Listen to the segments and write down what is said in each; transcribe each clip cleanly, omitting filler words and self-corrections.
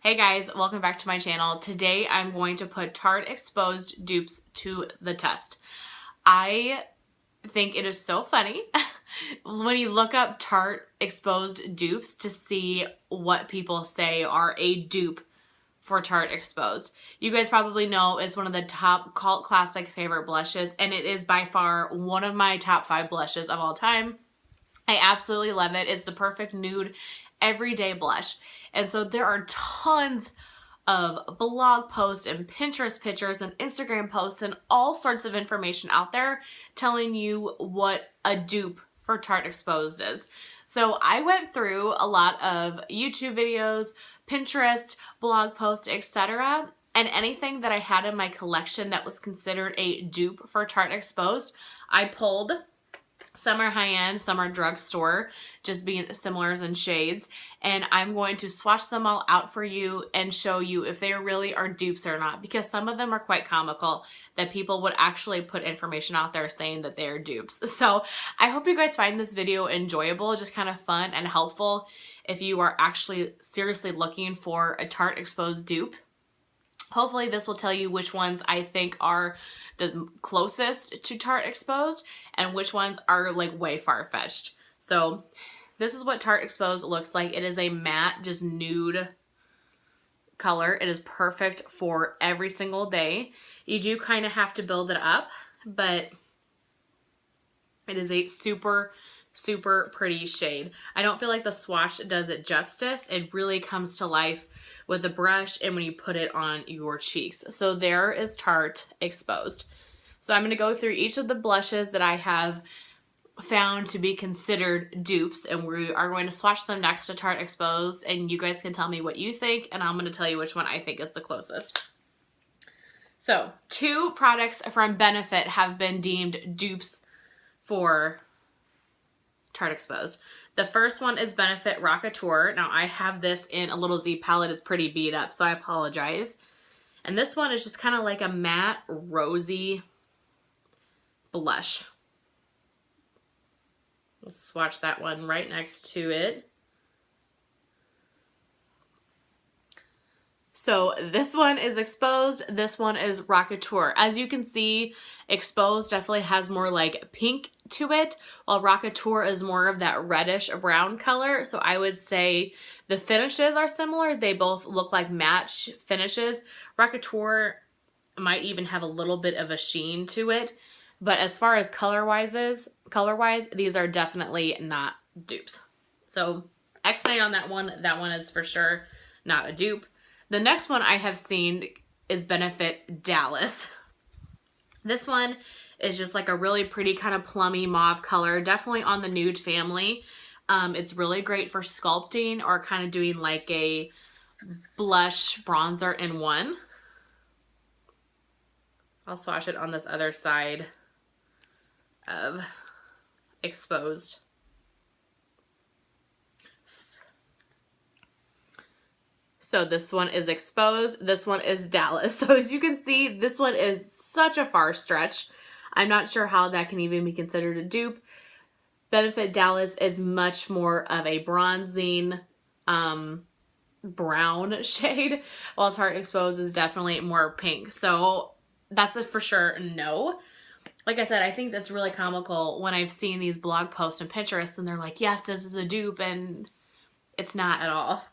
Hey guys, welcome back to my channel. Today I'm going to put Tarte Exposed dupes to the test. I think it is so funny when you look up Tarte Exposed dupes to see what people say are a dupe for Tarte Exposed. You guys probably know it's one of the top cult classic favorite blushes, and it is by far one of my top 5 blushes of all time. I absolutely love it. It's the perfect nude everyday blush. And so there are tons of blog posts and Pinterest pictures and Instagram posts and all sorts of information out there telling you what a dupe for Tarte Exposed is. So I went through a lot of YouTube videos, Pinterest, blog posts, etc. And anything that I had in my collection that was considered a dupe for Tarte Exposed, I pulled. Some are high-end, some are drugstore, just being similars in shades. And I'm going to swatch them all out for you and show you if they really are dupes or not, because some of them are quite comical that people would actually put information out there saying that they are dupes. So I hope you guys find this video enjoyable, just kind of fun and helpful if you are actually seriously looking for a Tarte Exposed dupe. Hopefully this will tell you which ones I think are the closest to Tarte Exposed and which ones are like way far-fetched. So this is what Tarte Exposed looks like. It is a matte, just nude color. It is perfect for every single day. You do kind of have to build it up, but it is a super pretty shade. I don't feel like the swatch does it justice. It really comes to life with the brush and when you put it on your cheeks. So there is Tarte Exposed. So I'm going to go through each of the blushes that I have found to be considered dupes, and we are going to swatch them next to Tarte Exposed, and you guys can tell me what you think, and I'm going to tell you which one I think is the closest. So 2 products from Benefit have been deemed dupes for Tarte Exposed. The first one is Benefit Rockateur. Now I have this in a little Z palette. It's pretty beat up, so I apologize. And this one is just kind of like a matte rosy blush. Let's swatch that one right next to it. So this one is Exposed, this one is Rockateur. As you can see, Exposed definitely has more like pink to it, while Rockateur is more of that reddish brown color. So I would say the finishes are similar. They both look like match finishes. Rockateur might even have a little bit of a sheen to it. But as far as color-wise, these are definitely not dupes. So X-nay on that one is for sure not a dupe. The next one I have seen is Benefit Dallas. This one is just like a really pretty kind of plummy mauve color, definitely on the nude family. It's really great for sculpting or kind of doing like a blush bronzer in one. I'll swatch it on this other side of Exposed. So this one is Exposed, this one is Dallas. So as you can see, this one is such a far stretch. I'm not sure how that can even be considered a dupe. Benefit Dallas is much more of a bronzing brown shade, while Tarte Exposed is definitely more pink. So that's a for sure no. Like I said, I think that's really comical when I've seen these blog posts on Pinterest and they're like, yes, this is a dupe, and it's not at all.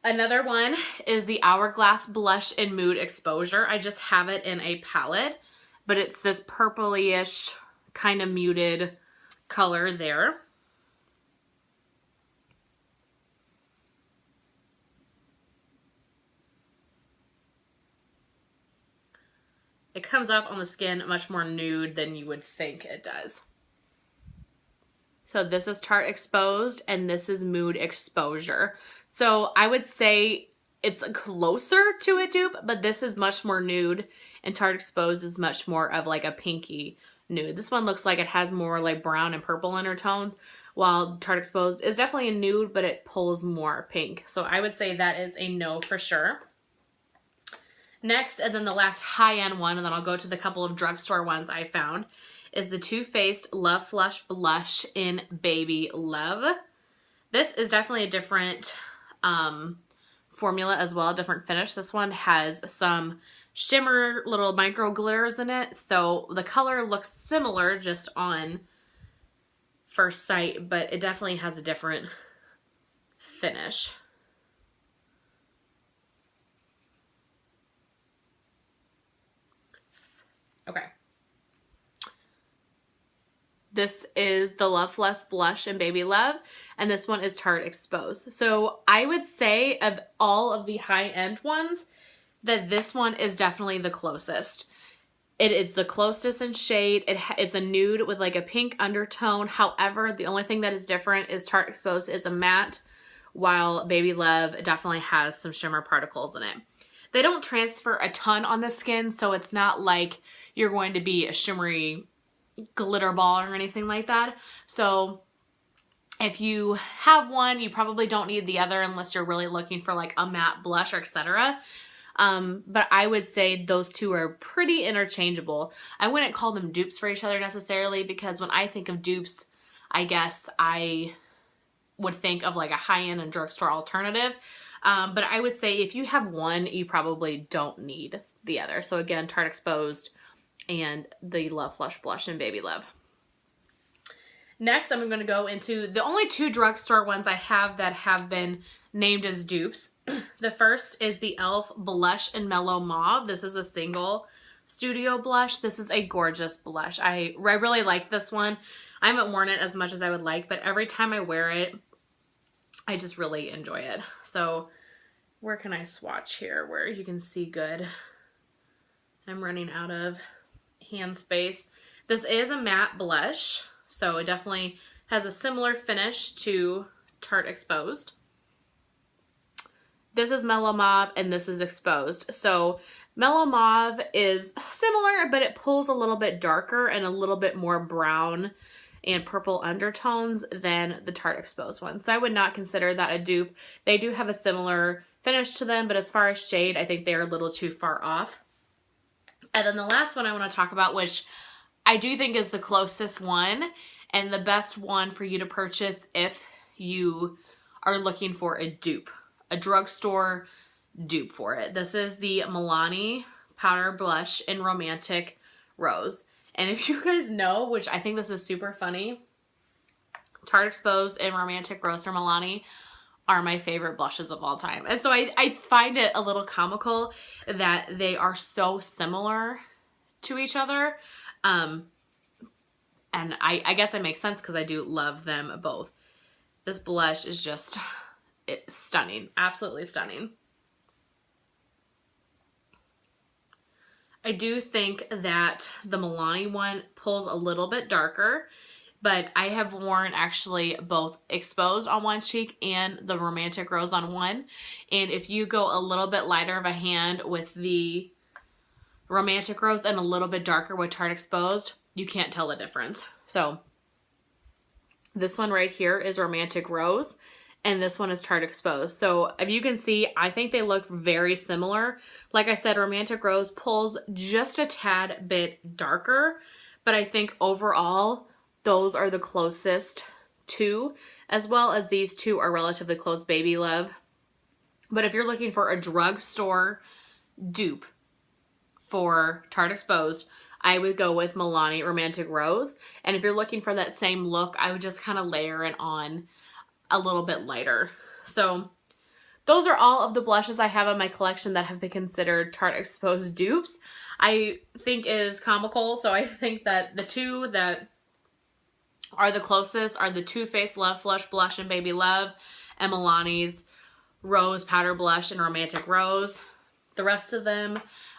Another one is the Hourglass Blush in Mood Exposure. I just have it in a palette, but it's this purpley-ish kind of muted color there. It comes off on the skin much more nude than you would think it does. So this is Tarte Exposed and this is Mood Exposure. So I would say it's closer to a dupe, but this is much more nude and Tarte Exposed is much more of like a pinky nude. This one looks like it has more like brown and purple undertones, while Tarte Exposed is definitely a nude, but it pulls more pink. So I would say that is a no for sure. Next, and then the last high-end one, and then I'll go to the couple of drugstore ones I found, is the Too Faced Love Flush Blush in Baby Love. This is definitely a different formula as well, a different finish. This one has some shimmer little micro glitters in it, so the color looks similar just on first sight, but it definitely has a different finish. Okay. This is the Love Flush Blush in Baby Love, and this one is Tarte Exposed. So I would say of all of the high-end ones, that this one is definitely the closest. It's the closest in shade. It's a nude with like a pink undertone. However, the only thing that is different is Tarte Exposed is a matte, while Baby Love definitely has some shimmer particles in it. They don't transfer a ton on the skin, so it's not like you're going to be a shimmery glitter ball or anything like that. So if you have one, you probably don't need the other unless you're really looking for like a matte blush or etc. But I would say those two are pretty interchangeable. I wouldn't call them dupes for each other necessarily, because when I think of dupes, I guess I would think of like a high-end and drugstore alternative. But I would say if you have one, you probably don't need the other. So again, Tarte Exposed and the Love Flush Blush in Baby Love. Next, I'm going to go into the only two drugstore ones I have that have been named as dupes. The first is the e.l.f. Blush in Mellow Mauve. This is a single studio blush. This is a gorgeous blush. I really like this one. I haven't worn it as much as I would like, but every time I wear it, I just really enjoy it. So where can I swatch here where you can see good? I'm running out of hand space. This is a matte blush, so it definitely has a similar finish to Tarte Exposed. This is Mellow Mauve and this is Exposed. So Mellow Mauve is similar, but it pulls a little bit darker and a little bit more brown and purple undertones than the Tarte Exposed one. So I would not consider that a dupe. They do have a similar finish to them, but as far as shade, I think they're a little too far off. And then the last one I want to talk about, which I do think is the closest one and the best one for you to purchase if you are looking for a dupe, a drugstore dupe for it. This is the Milani Powder Blush in Romantic Rose. And if you guys know, which I think this is super funny, Tarte Exposed and Romantic Rose from Milani are my favorite blushes of all time. And so I find it a little comical that they are so similar to each other. And I guess it makes sense because I do love them both. This blush is just stunning, absolutely stunning. I do think that the Milani one pulls a little bit darker, but I have worn actually both Exposed on one cheek and the Romantic Rose on one. And if you go a little bit lighter of a hand with the Romantic Rose and a little bit darker with Tarte Exposed, you can't tell the difference. So this one right here is Romantic Rose and this one is Tarte Exposed. So if you can see, I think they look very similar. Like I said, Romantic Rose pulls just a tad bit darker, but I think overall those are the closest two, as well as these two are relatively close, Baby Love. But if you're looking for a drugstore dupe for Tarte Exposed, I would go with Milani Romantic Rose. And if you're looking for that same look, I would just kind of layer it on a little bit lighter. So those are all of the blushes I have in my collection that have been considered Tarte Exposed dupes. I think it is comical. So I think that the two that are the closest are the Too Faced Love Flush Blush in Baby Love and Milani's Rose Powder Blush in Romantic Rose. The rest of them,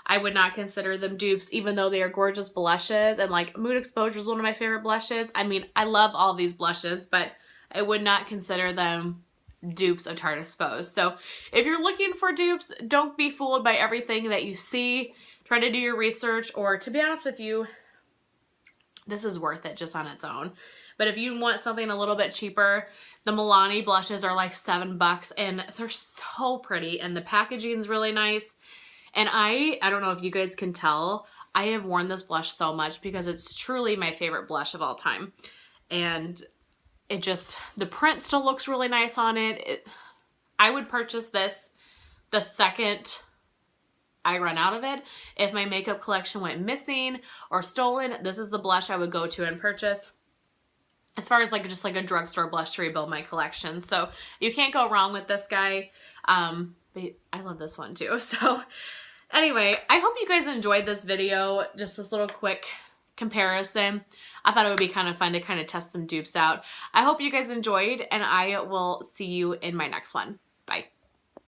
I would not consider them dupes, even though they are gorgeous blushes. And like Mood Exposure is one of my favorite blushes. I mean, I love all these blushes, but I would not consider them dupes of Tarte Exposed. So if you're looking for dupes, don't be fooled by everything that you see. Try to do your research, or to be honest with you, this is worth it just on its own. But if you want something a little bit cheaper, the Milani blushes are like $7 and they're so pretty and the packaging is really nice. And I don't know if you guys can tell, I have worn this blush so much because it's truly my favorite blush of all time. And it just, the print still looks really nice on it. I would purchase this the second I run out of it. If my makeup collection went missing or stolen, this is the blush I would go to and purchase. As far as like just like a drugstore blush to rebuild my collection. So you can't go wrong with this guy. But I love this one too. So anyway, I hope you guys enjoyed this video. Just this little quick comparison. I thought it would be kind of fun to kind of test some dupes out. I hope you guys enjoyed, and I will see you in my next one. Bye.